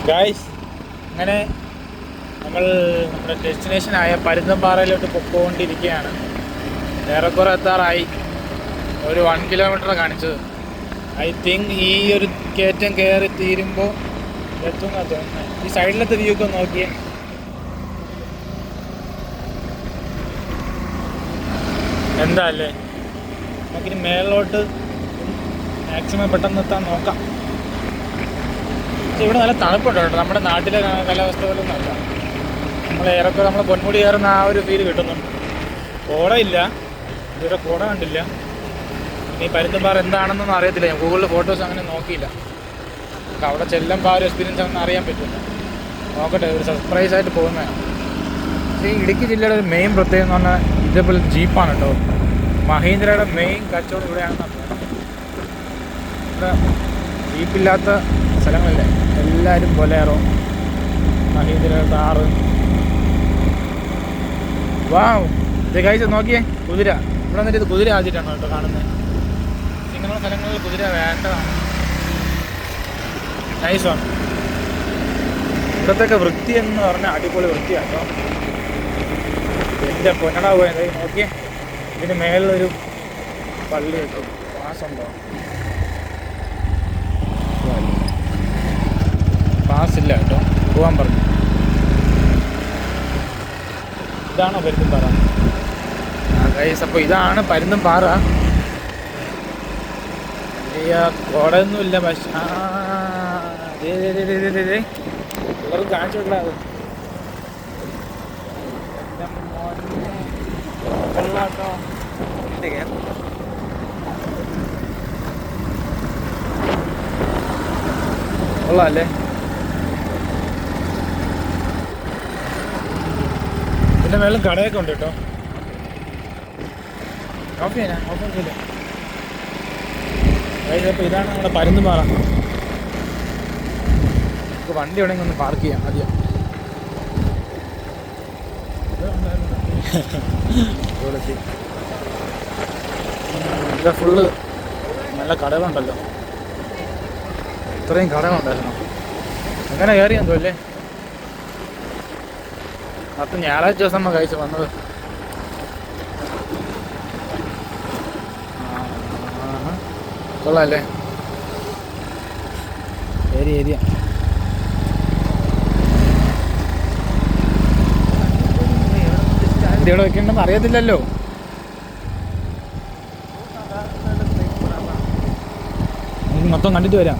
Guys, അങ്ങനെ നമ്മൾ നമ്മുടെ ഡെസ്റ്റിനേഷനായ പരുന്തുംപാറയിലോട്ട് പൊക്കോണ്ടിരിക്കുകയാണ്. ഏറെക്കുറെ എത്താറായി. ഒരു 1 കിലോമീറ്റർ കാണിച്ചത്. ഐ തിങ്ക് ഈ ഒരു കയറ്റം കയറി തീരുമ്പോൾ എത്തുമെന്നാണ് തോന്നുന്നത്. ഈ സൈഡിലത്തെ വ്യൂ ഒക്കെ നോക്കിയേ. എന്താ അല്ലേ, നമുക്കിനി മേളിലോട്ട് മാക്സിമം പെട്ടെന്ന് എത്താൻ നോക്കാം. പക്ഷെ ഇവിടെ നല്ല തണുപ്പുണ്ട് കേട്ടോ. നമ്മുടെ നാട്ടിലെ കാലാവസ്ഥ പോലും നല്ല. ഏറെക്കുറെ നമ്മൾ പൊന്മുടി കയറുന്ന ആ ഒരു ഫീൽ കിട്ടുന്നുണ്ട്. കോടയില്ല, ഇതുവരെ കോട കണ്ടില്ല. ഇനി പരുന്തുംപാറ എന്താണെന്നൊന്നും അറിയത്തില്ല. ഞാൻ ഗൂഗിളിൽ ഫോട്ടോസ് അങ്ങനെ നോക്കിയില്ല. നമുക്ക് അവിടെ ചെല്ലുമ്പോൾ ആ ഒരു എക്സ്പീരിയൻസ് ഒന്നും അറിയാൻ പറ്റില്ല. നോക്കട്ടെ, ഒരു സർപ്രൈസ് ആയിട്ട് പോകുന്നതാണ്. പക്ഷേ ഈ ഇടുക്കി ജില്ലയുടെ ഒരു മെയിൻ പ്രത്യേകത എന്ന് പറഞ്ഞാൽ ഇതേപോലെ ജീപ്പാണ് കേട്ടോ. മഹീന്ദ്രയുടെ മെയിൻ കച്ചവടം ഇവിടെയാണെന്നാണ് തോന്നുന്നത്. ഇവിടെ ജീപ്പില്ലാത്ത സ്ഥലങ്ങളില്ലേ, എല്ലാവരും ബൊലേറോ, മഹീന്ദ്ര കാറ്. വാവ്, ഇത് കഴിച്ച് നോക്കിയേ, കുതിര. ഇവിടെ വന്നിട്ട് ഇത് കുതിര ആദ്യമായിട്ടാണ് കേട്ടോ കാണുന്നത്. ഇങ്ങനെയുള്ള സ്ഥലങ്ങളിൽ കുതിര വേണ്ടതാണ്. നൈസാണ്. ഇവിടത്തെയൊക്കെ വൃത്തി എന്ന് പറഞ്ഞാൽ അടിപൊളി വൃത്തിയാണ് കേട്ടോ. എൻ്റെ പൊന്നട പോയത് നോക്കിയേ. ഇതിന് മേളിലൊരു പള്ളി കേട്ടോ. പാസ്സുണ്ടോ? പാസ്സില്ല കേട്ടോ, പോകാൻ പറഞ്ഞു. ഇതാണോ പരുന്തുംപാറ? ഗൈസ്, അപ്പോൾ ഇതാണ് പരുന്തുംപാറ. കോടയൊന്നുമില്ല, പക്ഷേ ഇവർക്ക് കാണിച്ചു വിടാതെ വെള്ളാട്ടോ. കൊള്ളാല്ലേ? പിന്നെ വെള്ളം കടയൊക്കെ ഉണ്ട് കേട്ടോ. ഓക്കെ, ഞാൻ ഓപ്പൺ ചെയ്യില്ല. അപ്പോൾ ഇതാണ് നമ്മുടെ പരുന്തുംപാറ. നമുക്ക് വണ്ടി ഉണ്ടെങ്കിൽ ഒന്ന് പാർക്ക് ചെയ്യാം ആദ്യം. ഇവിടെ ഫുള്ള് നല്ല കടകളുണ്ടല്ലോ. ഇത്രയും കടകളുണ്ടായിരുന്നു. അങ്ങനെ കയറിയാൻ തോല്ലേ. അപ്പം ഞായറാഴ്ച ദിവസം നമ്മൾ കഴിച്ച് വന്നത്. കൊള്ളാല്ലേ? ഏരിയ ഇത് ഇവിടെ വെക്കണ്ടെന്ന് അറിയത്തില്ലല്ലോ. നമുക്ക് മൊത്തം കണ്ടിട്ട് വരാം.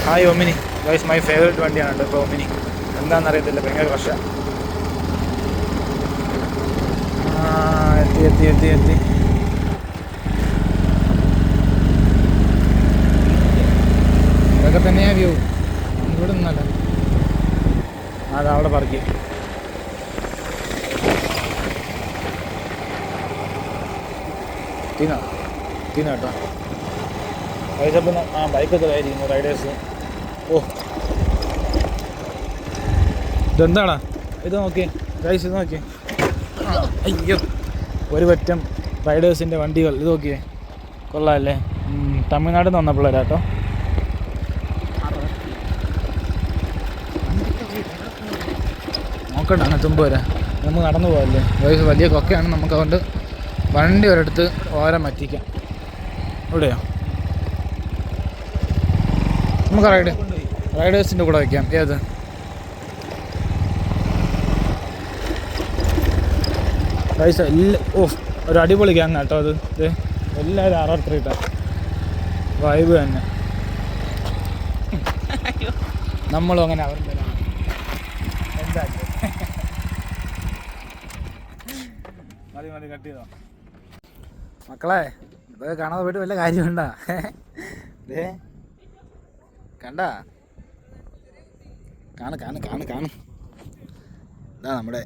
Hi Omni. Guys, my favourite വണ്ടിയാണ് കേട്ടോ ഇപ്പോൾ ഒമിനി. എന്താണെന്നറിയത്തില്ല, ഭയങ്കര കർഷ. എത്തി. ഇതൊക്കെ തന്നെയാ വ്യൂ. ഇവിടെ നിന്നല്ല, അത് അവിടെ പാർക്ക്. തീന കേട്ടോ. പൈസപ്പം ബൈക്കൊക്കെ ആയിരിക്കുന്നു റൈഡേഴ്സ്. ഓ, ഇതെന്താടാ ഇത്? നോക്കിയേ ഗൈസ്, ഇത് നോക്കിയേ. അയ്യോ, ഒരു പറ്റം റൈഡേഴ്സിൻ്റെ വണ്ടികൾ. ഇത് നോക്കിയേ, കൊള്ളാമല്ലേ? തമിഴ്നാട്ടിൽ നിന്ന് വന്ന പിള്ളേരാട്ടോ. നോക്കണ്ട, അങ്ങനെ തുമ്പ് വരാം. നമുക്ക് നടന്നു പോകല്ലേ ഗൈസ്. വലിയ കൊക്കയാണ്. നമുക്ക് അതുകൊണ്ട് വണ്ടി ഒരിടത്ത് ഓരം പറ്റിക്കാം. ഇവിടെയോ? നമുക്ക് റൈഡേഴ്സിൻ്റെ കൂടെ വയ്ക്കാം. ഏത്? പൈസ എല്ലാം. ഓ, ഒരു അടിപൊളി ഗ്യാങ് കേട്ടോ അത്. എല്ലാവരും ആറാർത്തിട്ടാ വൈബ് തന്നെ. നമ്മളും അങ്ങനെ അവരുടെ എന്താ മതി കട്ട് ചെയ്തോ മക്കളെ. ഇതൊക്കെ കാണാതെ പോയിട്ട് വല്ല കാര്യമുണ്ടാ? കണ്ടാ? കാണും. ഇതാ നമ്മുടെ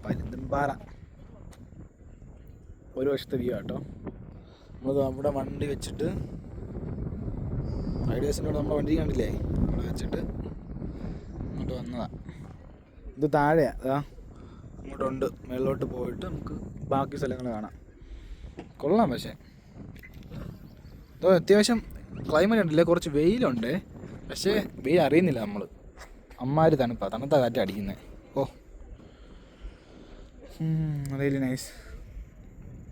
പരുന്തുംപാറ ഒരു വശത്തെ വ്യൂ കേട്ടോ. നമ്മൾ നമ്മുടെ വണ്ടി വെച്ചിട്ട് റൈഡേഴ്സിൻ്റെ കൂടെ നമ്മുടെ വണ്ടി കണ്ടില്ലേ, അവിടെ വെച്ചിട്ട് അങ്ങോട്ട് വന്നതാണ്. ഇത് താഴെയാണ്, അതാ അങ്ങോട്ടുണ്ട്. മേളിലോട്ട് പോയിട്ട് നമുക്ക് ബാക്കി സ്ഥലങ്ങൾ കാണാം. കൊള്ളാം. പക്ഷേ അതോ അത്യാവശ്യം ക്ലൈമറ്റ് ഉണ്ടല്ലേ, കുറച്ച് വെയിലുണ്ട്, പക്ഷേ വെയിൽ അറിയുന്നില്ല നമ്മൾ. അമ്മാര് തണുത്ത കാറ്റ് അടിക്കുന്നത്. Oh really nice.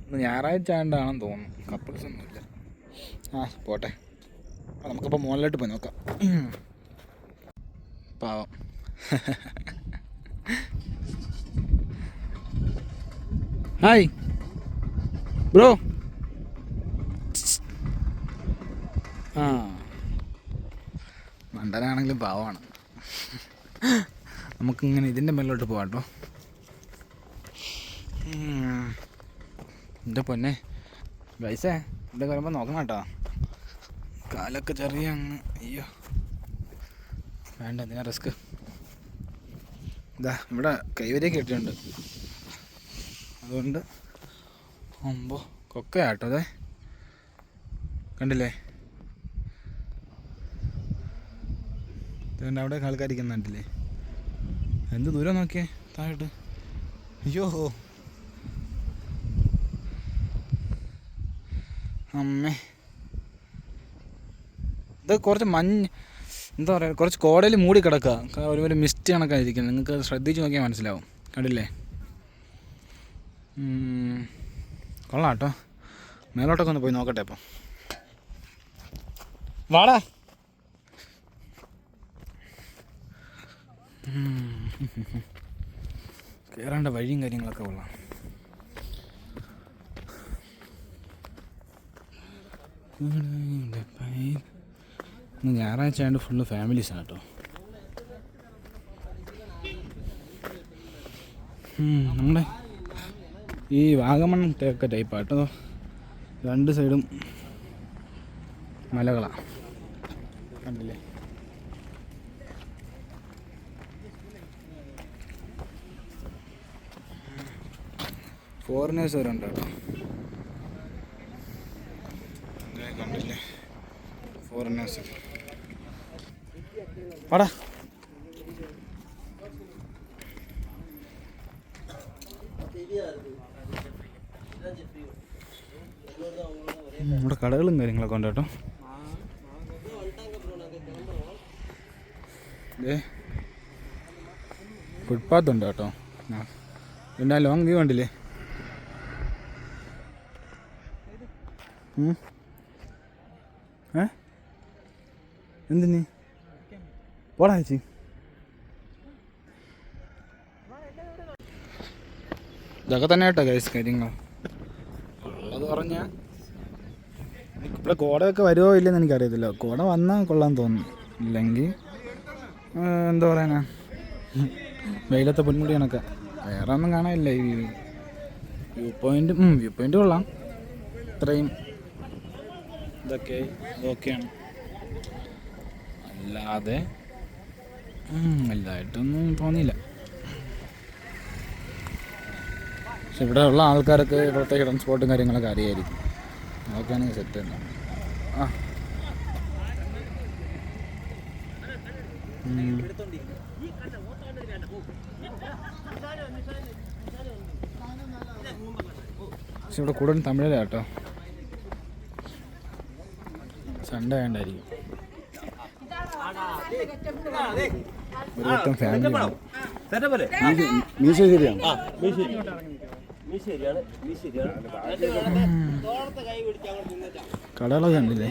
ഇന്ന് ഞായറാഴ്ച ആയതുകൊണ്ടാണെന്ന് തോന്നുന്നു, കപ്പിൾസ് ഒന്നുമില്ല. പോട്ടെ, നമുക്കിപ്പോൾ മുകളിലോട്ട് പോയി നോക്കാം. പാവം. Hi bro. മണ്ടനാണെങ്കിലും പാവമാണ്. നമുക്കിങ്ങനെ ഇതിൻ്റെ മേലോട്ട് പോകാം കേട്ടോ. എൻ്റെ പൊന്നെ ഗൈസേ, ഇവിടെ വരുമ്പോൾ നോക്കണം കേട്ടോ. കാലൊക്കെ ചെറിയ അങ്ങ്, അയ്യോ വേണ്ട, എന്തിനാ റിസ്ക്. ഇതാ ഇവിടെ കൈവരിയൊക്കെ ഇട്ടിട്ടുണ്ട്, അതുകൊണ്ട് ആകുമ്പോൾ കൊക്കയാട്ടോ. അതെ കണ്ടില്ലേ, അതുകൊണ്ട് അവിടെ ആൾക്കാരിക്കുന്നുണ്ടല്ലേ. എന്ത് ദൂരം നോക്കിയേ താഴോട്ട്. അയ്യോ അമ്മേ, ഇത് കുറച്ച് എന്താ പറയുക, കുറച്ച് കോടയിൽ മൂടി കിടക്കുക, ഒരു മിസ്റ്റ് കണക്കായിരിക്കുന്നത്. നിങ്ങൾക്ക് ശ്രദ്ധിച്ച് നോക്കിയാൽ മനസ്സിലാവും. കണ്ടില്ലേ, കൊള്ളാം കേട്ടോ. മേലോട്ടൊക്കെ ഒന്ന് പോയി നോക്കട്ടെ. അപ്പം വാടാ. കയറേണ്ട വഴിയും കാര്യങ്ങളൊക്കെ കൊള്ളാം. ഞായറാഴ്ച ആയതുകൊണ്ട് ഫുള്ള് ഫാമിലീസാണ് കേട്ടോ. നമ്മുടെ ഈ വാഗമൺ തേക്ക ടൈപ്പാണ് കേട്ടോ. രണ്ട് സൈഡും മലകളാണ്, കണ്ടില്ലേ. ഫോറിനേഴ്സ് വരുന്നുണ്ട് കേട്ടോ, കണ്ടില്ലേ, ഫോറിനേഴ്സ്. വാടാ. ഇവിടെ കടകളും കാര്യങ്ങളൊക്കെ ഉണ്ട് കേട്ടോ. ഫുട്പാത്ത് ഉണ്ട് കേട്ടോ. പിന്നെ ലോങ് വ്യൂ കണ്ടില്ലേ. എന്തിന് പോടാ ചേച്ചി. ഇതൊക്കെ തന്നെ കേട്ടോ ഗൈസ് കാര്യങ്ങൾ. ഉള്ളത് പറഞ്ഞാൽ ഇവിടെ കോടയൊക്കെ വരുമോ ഇല്ലെന്ന് എനിക്കറിയത്തില്ല. കോട വന്നാൽ കൊള്ളാൻ തോന്നുന്നു, ഇല്ലെങ്കിൽ എന്താ പറയാനാ, വെയിലത്തെ പൊന്മുടി കണക്കെ വേറെ ഒന്നും കാണാനില്ല. ഈ വ്യൂ പോയിന്റ് കൊള്ളാം, ഇത്രയും ഇതൊക്കെ ഓക്കെയാണ്. അല്ലാതെ വലുതായിട്ടൊന്നും തോന്നിയില്ല. പക്ഷെ ഇവിടെ ഉള്ള ആൾക്കാരൊക്കെ ഇവിടുത്തെ ഹിഡൻ സ്പോട്ടും കാര്യങ്ങളൊക്കെ അറിയായിരിക്കും. അതൊക്കെയാണെങ്കിൽ സെറ്റ് തന്നെ. പക്ഷെ ഇവിടെ കൂടുതലും തമിഴിലാണ് കേട്ടോ. സൺഡേ ആയതുകൊണ്ടായിരിക്കും. ഒരു വട്ടം ഫാമിലി കടകളൊക്കെ കണ്ടില്ലേ.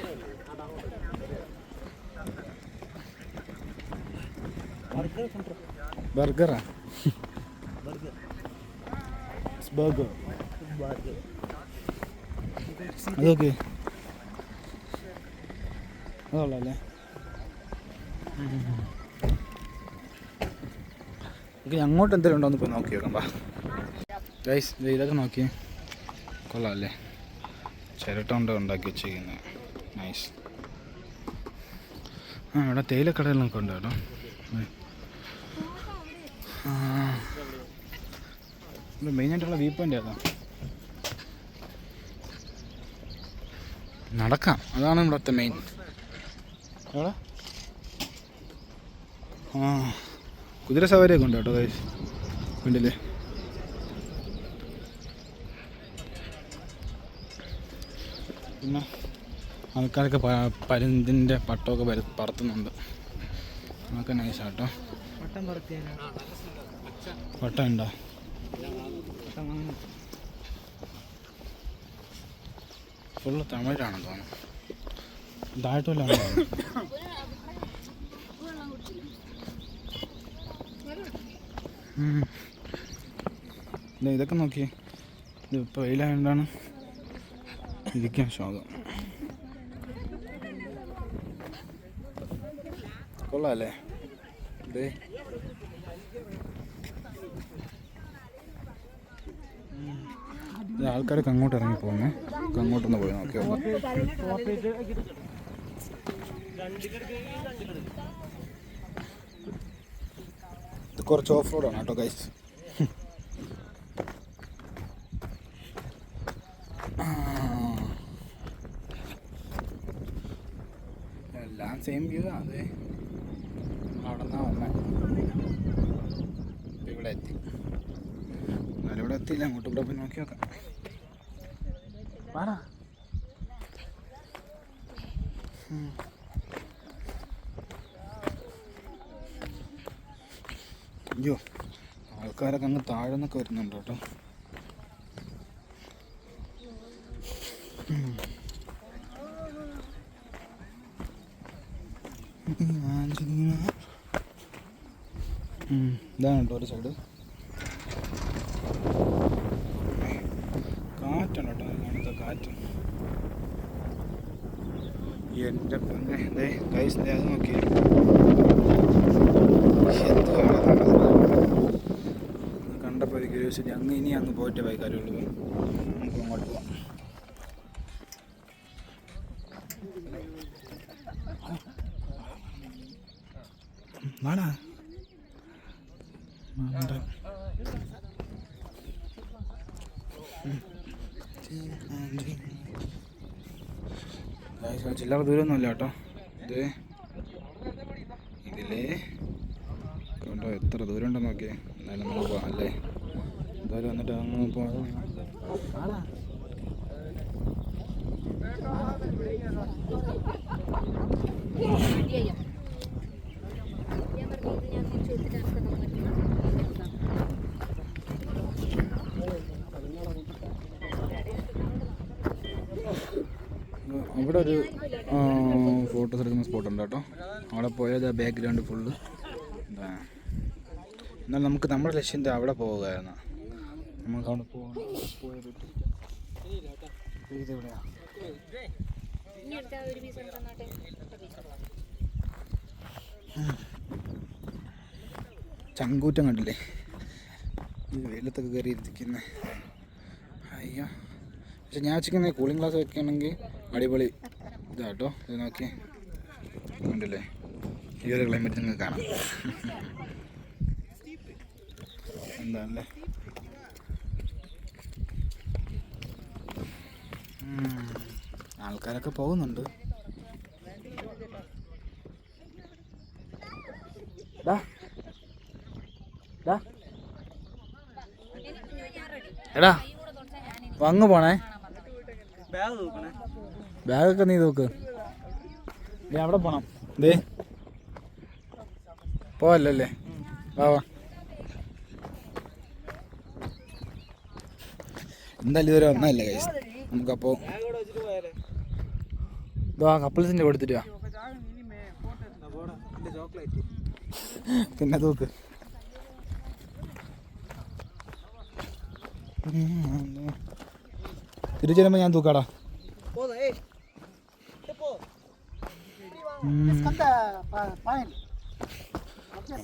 ബർഗറാ, ബർഗർ അതൊക്കെ അതുള്ളല്ലേ. അങ്ങോട്ട് എന്തെങ്കിലും ഉണ്ടോ എന്ന് പോയി നോക്കി നോക്കാം. ഗൈസ് ഇതൊക്കെ നോക്കിയേ, കൊള്ളാമല്ലേ. ചിരട്ട കൊണ്ട് ഉണ്ടാക്കി വെച്ചിരിക്കുന്നത്, നൈസ്. ഇവിടെ തേയിലക്കടകളൊക്കെ ഉണ്ട് കേട്ടോ. ഇവിടെ മെയിനായിട്ടുള്ള വ്യൂ പോയിൻ്റ് ഏതാ, നടക്കാം, അതാണ് ഇവിടുത്തെ മെയിൻ. അവിടെ കുതിര സവാരിയൊക്കെ ഉണ്ട് കേട്ടോ ഗൈസ്, കണ്ടില്ലേ. പിന്നെ ആൾക്കാരൊക്കെ പരുന്തിൻ്റെ പട്ടമൊക്കെ പറത്തുന്നുണ്ട്. നമുക്ക് നൈസാട്ടോ. പട്ടം ഉണ്ടോ? ഫുള്ള് തമിഴാണെന്ന് തോന്നുന്നു. ഇതായിട്ടുമല്ല ഇതൊക്കെ നോക്കിയേ. ഇത് ഇപ്പോൾ വെയിലായതുകൊണ്ടാണ് ഇരിക്കാൻ ശോകം. കൊള്ളാമല്ലേ ഇത്? ആൾക്കാരൊക്കെ അങ്ങോട്ട് ഇറങ്ങി പോകുന്നേ. അങ്ങോട്ടൊന്ന് പോയി നോക്കിയോ. ഇത് കുറച്ച് ഓഫ് റോഡാണ് കേട്ടോ ഗൈസ്. എല്ലാം സെയിം വ്യൂ അതെ. അവിടെ നിന്നാ വന്നേ. ഇവിടെ എത്തി. എന്നാലും ഇവിടെ എത്തിയില്ല. അങ്ങോട്ട് ഇവിടെ പോയി നോക്കി നോക്കാം. അയ്യോ, ആൾക്കാരൊക്കെ അങ്ങ് താഴെ നിന്നൊക്കെ വരുന്നുണ്ട് കേട്ടോ. ഇതാണ് കേട്ടോ ഒരു സൈഡ്. കാറ്റാണ് കേട്ടോ. അങ്ങനത്തെ കാറ്റ്. എൻ്റെ പിന്നെ കൈസ് അത് നോക്കിയേ. കണ്ടപ്പോൾ ഒരു ക്യൂരിയോസിറ്റി. ഇനി അങ്ങ് പോയിട്ട് പോയി കാര്യമുള്ളൂ. നമുക്ക് അങ്ങോട്ട് പോവാം. വാടാ ചില്ലറ ദൂരമൊന്നുമില്ല കേട്ടോ. ഇതിലേ കണ്ടോ എത്ര ദൂരം ഉണ്ടെന്ന് നോക്കിയേ. എന്നാലും നമുക്ക് പോകാം അല്ലേ? എന്തായാലും വന്നിട്ട് അങ്ങ് പോകാം. ഇവിടെ ഒരു ഫോട്ടോസ് എടുക്കുന്ന സ്പോട്ടുണ്ട് കേട്ടോ. അവിടെ പോയത് ബാക്ക്ഗ്രൗണ്ട് ഫുള്ള് എന്താ. എന്നാൽ നമുക്ക് നമ്മുടെ ലക്ഷ്യം അവിടെ പോവുകയായിരുന്നു. നമുക്ക് അവിടെ പോയ പറ്റും. ഇതെവിടെയാ? ചങ്കൂറ്റം കണ്ടില്ലേ? ഈ വെയിലത്തൊക്കെ കയറി ഇരിക്കുന്നത്. അയ്യോ, പക്ഷെ ഞാൻ വെച്ചിരിക്കുന്നത് കൂളിംഗ് ഗ്ലാസ് വെക്കുകയാണെങ്കിൽ അടിപൊളി ഇതാട്ടോ. ഇത് നോക്കി കണ്ടില്ലേ? ഈ ഒരു ക്ലൈമറ്റ് നിങ്ങൾക്ക് കാണാം. എന്താണല്ലേ? ആൾക്കാരൊക്കെ പോകുന്നുണ്ട്. എടാ അങ്ങ് പോണേ. ബാഗൊക്കെ നീ നോക്ക്. അവിടെ പോണം. ദേ പോവല്ലേ? വാ. എന്തായാലും ഇതുവരെ വന്നല്ലേ കൈസ്. നമുക്കപ്പോൾ കപ്പിൾസിൻ്റെ കൊടുത്തിട്ട് വാ. പിന്നെ തൂക്ക്. തിരിച്ചു വരുമ്പോൾ ഞാൻ തൂക്കാടാ.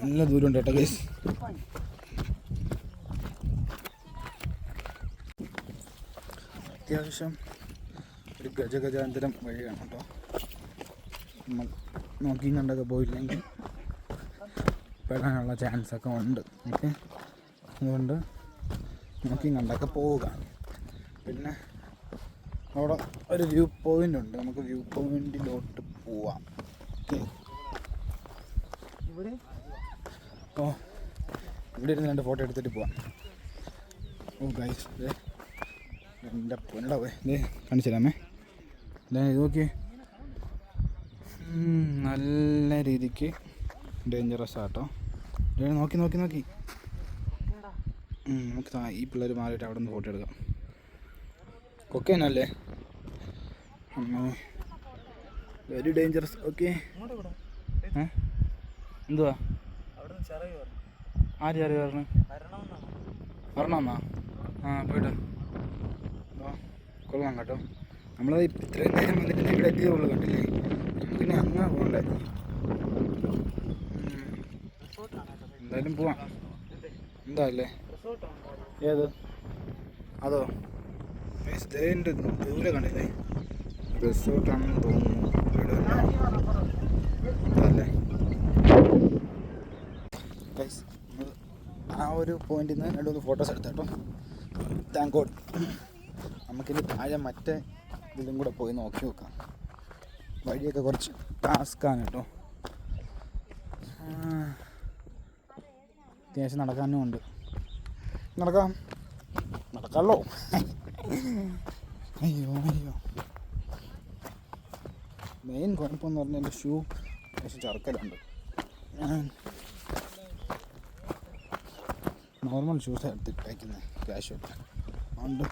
നല്ല ദൂരമുണ്ട് കേട്ടോ ഗൈസ്. അത്യാവശ്യം ഒരു ഗജഗജാന്തരം വഴിയാണ് കേട്ടോ. നോക്കിയും കണ്ടൊക്കെ പോയില്ലെങ്കിൽ പെടാനുള്ള ചാൻസൊക്കെ ഉണ്ട്. ഓക്കെ, അതുകൊണ്ട് നോക്കിയും കണ്ടൊക്കെ പോവുക. പിന്നെ അവിടെ ഒരു വ്യൂ പോയിൻ്റ് ഉണ്ട്. നമുക്ക് വ്യൂ പോയിൻറ്റിലോട്ട് പോവാം. ഓക്കെ, ഇവിടെ ഇരുന്ന് 2 ഫോട്ടോ എടുത്തിട്ട് പോവാം. ഓ ഗൈസ്, എൻ്റെ പൊന്നടവേ കാണിച്ചു തരാമേ. ഇത് നോക്കിയേ, നല്ല രീതിക്ക് ഡേഞ്ചറസ് ആട്ടോ. നോക്കി നോക്കി നോക്കി നമുക്ക് ഈ പിള്ളേർ മാറിയിട്ട് അവിടെ നിന്ന് ഫോട്ടോ എടുക്കാം. കൊക്കേനല്ലേ? Very dangerous. ഓക്കെ, എന്തുവാ ആര് ചെറിയ പറഞ്ഞു വരണമെന്നാ? പോയിട്ടോ. കൊള്ളാം കേട്ടോ. നമ്മൾ ഇത്രയും നേരം വന്നിട്ട് ഇവിടെ എത്തിയതുള്ളൂ, കണ്ടില്ലേ? നമുക്കിനി അങ്ങ് പോകണ്ടേ. എന്തായാലും പോവാം. എന്താ അല്ലേ? ഏത് അതോ? ഇതിൻ്റെ ദൂരെ കണ്ടില്ലേ? റിസോർട്ടാണെന്ന് തോന്നുന്നു. അതല്ലേ ആ ഒരു പോയിന്റിൽ നിന്ന് 2-3 ഫോട്ടോസ് എടുത്താട്ടോ. Thank God. നമുക്കിനി താഴെ മറ്റേ ഇതിലും കൂടെ പോയി നോക്കി നോക്കാം. വഴിയൊക്കെ കുറച്ച് ടാസ്ക്കാണ് കേട്ടോ. അത്യാവശ്യം നടക്കാനും ഉണ്ട്. നടക്കാമല്ലോ. അയ്യോ മെയിൻ കുഴപ്പമെന്ന് പറഞ്ഞാൽ എൻ്റെ ഷൂ പക്ഷേ ചർക്കലുണ്ട്. ഞാൻ നോർമൽ ഷൂസ് എടുത്തിട്ടേക്കുന്നത് ക്യാഷ് അതുകൊണ്ട്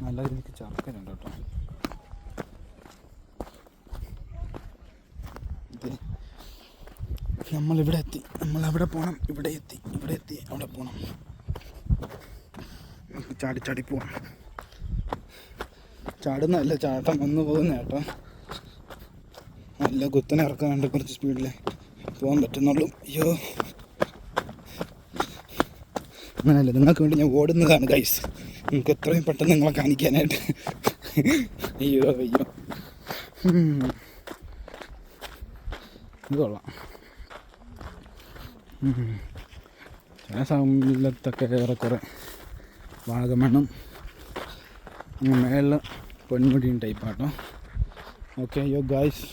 നല്ല രീതിക്ക് ചർക്കലുണ്ട് കേട്ടോ. നമ്മളിവിടെ എത്തി. നമ്മളവിടെ പോകണം. ഇവിടെ എത്തി അവിടെ പോകണം. ചാടി പോവാം. ചാടുന്നതല്ല, ചാട്ടം വന്നു പോകുന്ന കേട്ടോ. നല്ല കുത്തനെ ഇറക്കാനുണ്ട്. കുറച്ച് സ്പീഡിൽ പോകാൻ പറ്റുന്നുള്ളൂ. അയ്യോ, അങ്ങനെയല്ല, നിങ്ങൾക്ക് വേണ്ടി ഞാൻ ഓടുന്നതാണ് ഗൈസ്. നിങ്ങൾക്ക് എത്രയും പെട്ടെന്ന് നിങ്ങളെ കാണിക്കാനായിട്ട്. അയ്യോ ഇത് കൊള്ളാം. ചില സമയത്തൊക്കെ ഏറെക്കുറെ വാഗമണ്ണും അങ്ങ് മേളിൽ പൊന്മുടിയും ടൈപ്പാട്ടോ. ഓക്കെ യോ ഗൈസ്,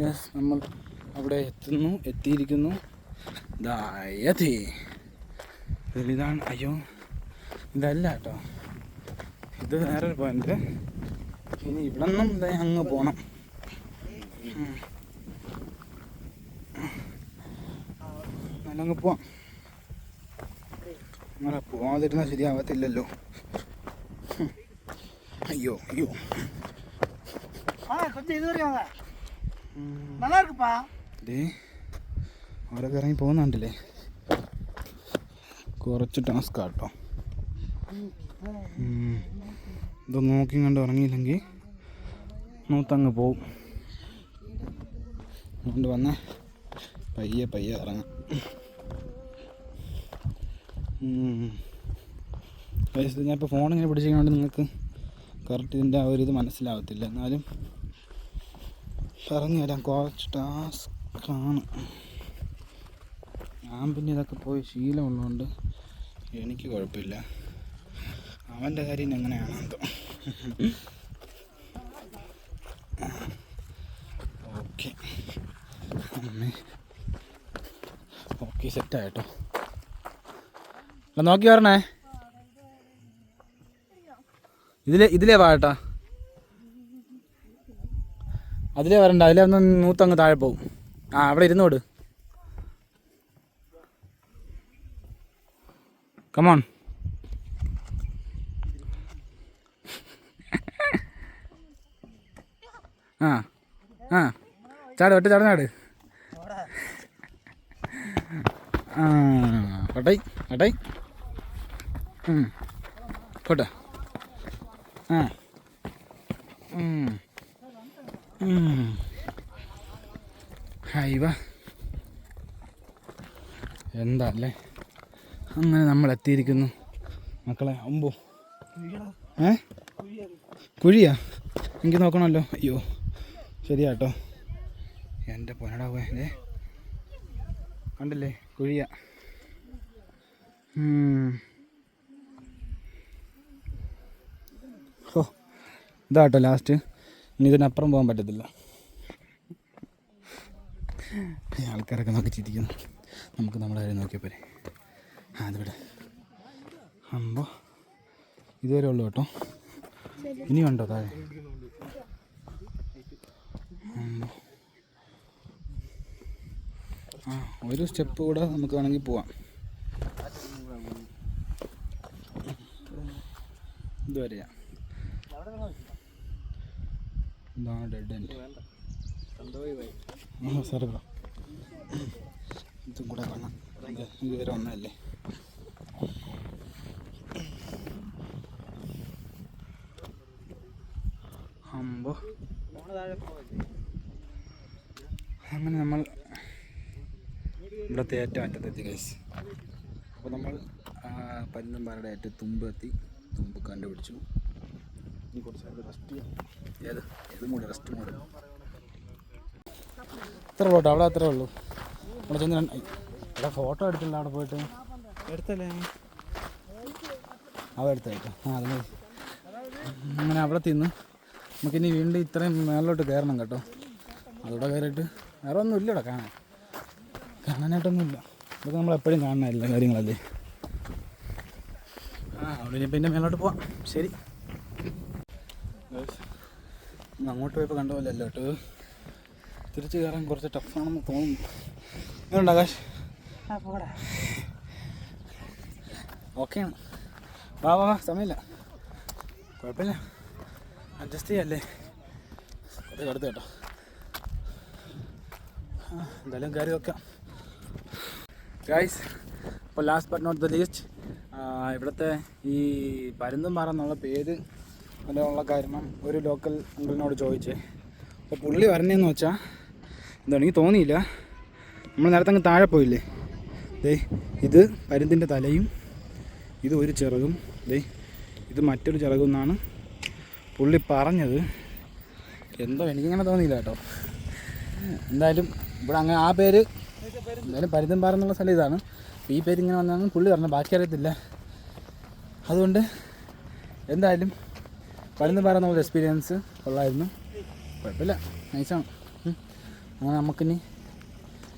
യെസ്, നമ്മൾ അവിടെ എത്തിയിരിക്കുന്നു. ഇതാണ്. അയ്യോ, ഇതല്ല കേട്ടോ, ഇത് വേറൊരു പോയിന്റ്. ഇനി ഇവിടെ നിന്നും അങ്ങ് പോകണം. നല്ലങ്ങ് പോവാം. അങ്ങനെ പോവാതിരുന്നാൽ ശരിയാവത്തില്ലല്ലോ. അയ്യോ അവരൊക്കെ ഇറങ്ങി പോകുന്നുണ്ടല്ലേ. കുറച്ച് ടാസ്ക് കേട്ടോ. ഇത് നോക്കി കണ്ട് ഇറങ്ങിയില്ലെങ്കിൽ നൂത്തങ്ങ് പോവും. അതുകൊണ്ട് വന്നേ പയ്യെ ഇറങ്ങാം. ഞാനിപ്പോൾ ഫോണിങ്ങനെ പിടിച്ചിരിക്കുന്നതുകൊണ്ട് നിങ്ങൾക്ക് കറക്റ്റ് ഇതിൻ്റെ ആ ഒരു ഇത് മനസ്സിലാവത്തില്ല. എന്നാലും പറഞ്ഞു തരാം, കുറച്ച് ടാസ്ക്കാണ്. ഞാൻ പിന്നെ ഇതൊക്കെ പോയി ശീലമുള്ളതുകൊണ്ട് എനിക്ക് കുഴപ്പമില്ല. അവൻ്റെ കാര്യം എങ്ങനെയാണോ എന്തോ. ഓക്കെ സെറ്റായിട്ടോ. നോക്കി പറഞ്ഞേ, ഇതിലേ വാട്ടാ, അതിലേ വരണ്ട, അതിലേ ഒന്ന് നൂത്തങ്ങ് താഴെ പോവും. അവിടെ ഇരുന്നോട്. കമോൺ. ചാട് ചാട്. കട്ടായി കോട്ടെ. ഹൈവ എന്താ അല്ലേ. അങ്ങനെ നമ്മൾ എത്തിയിരിക്കുന്നു മക്കളെ. അമ്പോ, കുഴിയാ? എനിക്ക് നോക്കണമല്ലോ. അയ്യോ ശരിയാട്ടോ. എൻ്റെ പൊന്നടാവേ, കണ്ടില്ലേ കുഴിയ. ഇതാട്ടോ ലാസ്റ്റ്. ഇനി ഇതിനപ്പുറം പോകാൻ പറ്റത്തില്ല. ആൾക്കാരൊക്കെ നോക്കി ചിരിക്കുന്നു. നമുക്ക് നമ്മുടെ കാര്യം നോക്കിയാൽ പോരെ. അതിവിടെ അമ്പോ ഇതുവരെ ഉള്ളു കേട്ടോ. ഇനി ഉണ്ടോ താഴെ? ആ ഒരു സ്റ്റെപ്പ് കൂടെ നമുക്ക് വേണമെങ്കിൽ പോവാം. ഇതുവരെയാ ഇതാണ് ഡെഡ് എൻഡ്. സാറേ ബ്രോ ഇതും കൂടെ കാണാം. ഇതുവരെ ഒന്നല്ലേ. അമ്പോ അങ്ങനെ നമ്മൾ ഇവിടുത്തെ ഏറ്റവും അറ്റത്തെത്തി ഗൈസ്. അപ്പോൾ നമ്മൾ പരുന്തുംപാറയുടെ ഏറ്റവും തുമ്പെത്തി. തുമ്പ് കണ്ടുപിടിച്ചു. ഇനി കുറച്ച് നേരം റെസ്റ്റ് ചെയ്യാം. ഏത് മൂട് റെസ്റ്റ് മൂട് ഇത്ര പോട്ടെ. അവിടെ അത്രേ ഉള്ളൂ. അവിടെ ചെന്ന് ഇവിടെ ഫോട്ടോ എടുത്തില്ല. അവിടെ പോയിട്ട് എടുത്തല്ലേ അവിടെ എടുത്തായിട്ടോ. അതിന് അങ്ങനെ അവിടെ തിന്ന് നമുക്കിനി വീണ്ടും ഇത്രയും മേളിലോട്ട് കയറണം കേട്ടോ. അതോടെ കയറിയിട്ട് വേറെ ഒന്നും ഇല്ല ഇവിടെ കാണാനായിട്ടൊന്നുമില്ല. ഇതൊക്കെ നമ്മളെപ്പോഴും കാണുന്ന എല്ലാ കാര്യങ്ങളല്ലേ. അവിടെ ഇനി പിന്നെ മേലോട്ട് പോവാം. ശരി, അങ്ങോട്ട് പോയപ്പോൾ കണ്ട പോലെ അല്ല കേട്ടോ. തിരിച്ച് കയറാൻ കുറച്ച് ടഫാണെന്ന് തോന്നുന്നു. എങ്ങനെയുണ്ട് ആകാശ്? ഓക്കെയാണ്. വാ സമയമില്ല, കുഴപ്പമില്ല, അഡ്ജസ്റ്റ് ചെയ്യല്ലേ. കുറേ കടുത്ത് കേട്ടോ. എന്തായാലും കയറി വെക്കാം ഗൈസ്. അപ്പോൾ last but not the least, ഇവിടുത്തെ ഈ പരുന്തുംപാറ എന്നുള്ള പേര് അതിനുള്ള കാരണം ഒരു ലോക്കൽ അങ്കിളിനോട് ചോദിച്ചേ. അപ്പോൾ പുള്ളി പറഞ്ഞതെന്ന് വെച്ചാൽ എന്താണെങ്കിൽ തോന്നിയില്ല. നമ്മൾ നേരത്തെ അങ്ങ് താഴെ പോയില്ലേ, ദേ ഇത് പരുന്തിൻ്റെ തലയും ഇത് ഒരു ചിറകും, ദേ ഇത് മറ്റൊരു ചിറകും എന്നാണ് പുള്ളി പറഞ്ഞത്. എന്തോ എനിക്കങ്ങനെ തോന്നിയില്ല കേട്ടോ. എന്തായാലും ഇവിടെ അങ്ങനെ ആ പേര് എന്തായാലും പരുന്തുംപാറ എന്നുള്ള സ്ഥലം ഇതാണ്. അപ്പോൾ ഈ പേര് ഇങ്ങനെ വന്നാണ് പുള്ളി പറഞ്ഞത്, ബാക്കി അറിയത്തില്ല. അതുകൊണ്ട് എന്തായാലും പരുന്തുംപാറ എന്നുള്ള എക്സ്പീരിയൻസ് കൊള്ളായിരുന്നു, കുഴപ്പമില്ല, നൈസാണ്. അങ്ങനെ നമുക്കിനി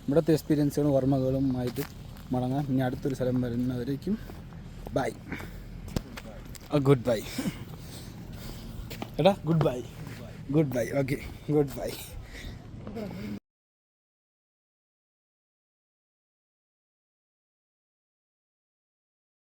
ഇവിടുത്തെ എക്സ്പീരിയൻസുകളും ഓർമ്മകളും ആയിട്ട് മടങ്ങാം. ഇനി അടുത്തൊരു സ്ഥലം വരുന്നവരേക്കും ബൈ. ഗുഡ് ബൈ എടാ, good bye. Okay, good bye.